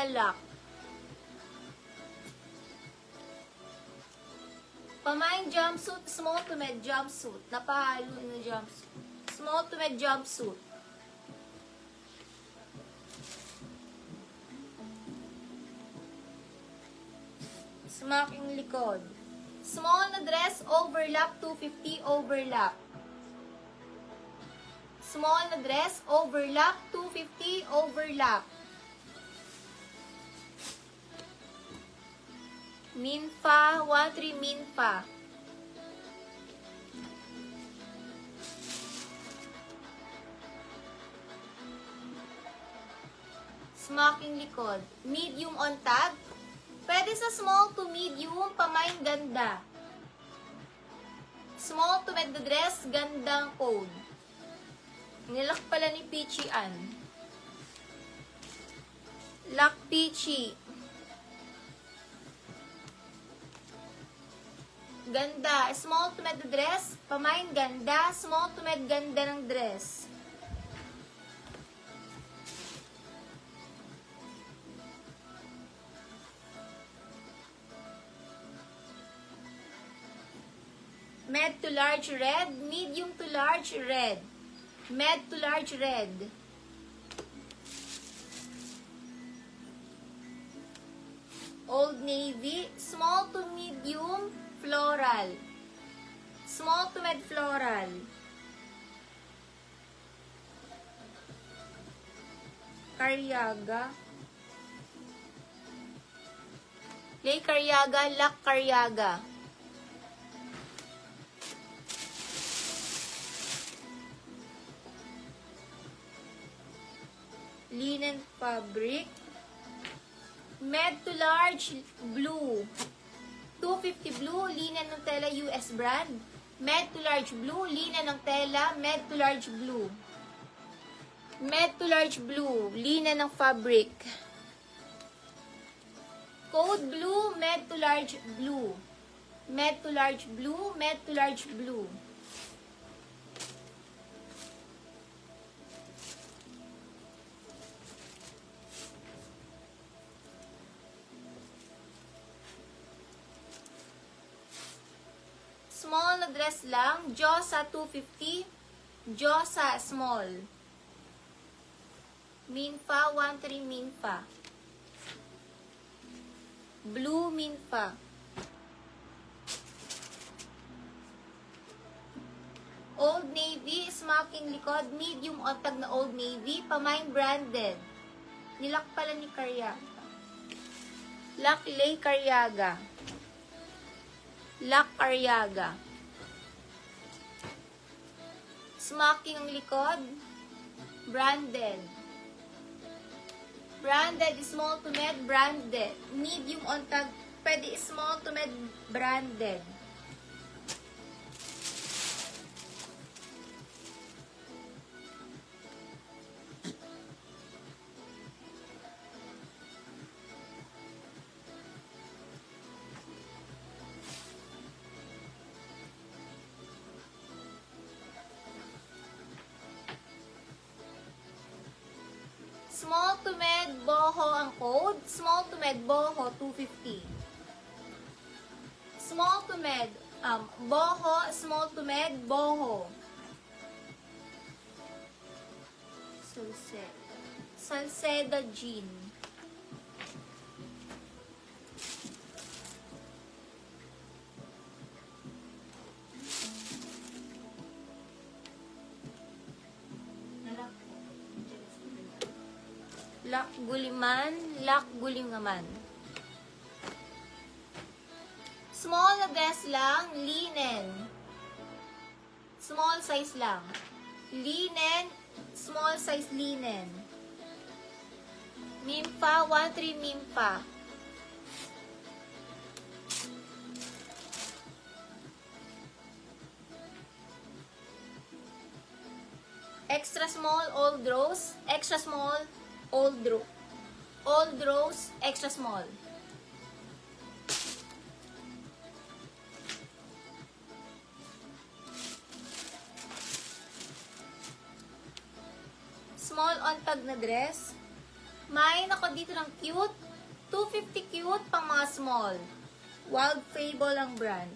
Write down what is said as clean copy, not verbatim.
Ganda lock. Pamain jumpsuit, small to med jumpsuit. Napahalo na jumpsuit. Small to med jumpsuit. Smocking likod. Small na dress, overlap, 250, overlap. Small na dress, overlap, 250, overlap. Minfa, 13 minfa. Smocking likod. Medium on tag. Pwede sa small to medium, pamain ganda. Small to med dress, gandang code. Nilak pala ni Peachy Ann. Lock Peachy. Ganda. Small to med dress, pamain ganda. Small to med ganda ng dress. Med to large red, medium to large red. Med to large red. Old Navy, small to medium floral. Small to med floral. Karyaga. Lay Karyaga, Lak Karyaga. Linen fabric. Med to large blue. 250 blue, linen ng tela US brand. Med to large blue, linen ng tela, med to large blue. Med to large blue, linen ng fabric. Code blue, med to large blue. Med to large blue, med to large blue. Small na dress lang, Josa 250, Josa small. Minfa, 13 minfa. Blue minfa. Old Navy, smocking likod, medium on tag na Old Navy, pamain branded. Nilak pala ni Karyaga. Lak Lay Karyaga. Lak Karyaga. Smocking ang likod, branded. Branded, small to med, branded. Medium on tag, pwede small to med, branded. Small to med, boho ang code. Small to med, boho, 250. Small to med, boho, small to med, boho. Salceda jean. Lak Guliman, Lak Gulingaman. Small na dress lang, linen. Small size lang. Linen, small size linen. Mimpa, 13 mimpa. Extra small, old rose. Extra small, old rose, extra small. Small on tag na dress. May ako dito ng cute. 250 cute pang mga small. Wild Fable ang brand.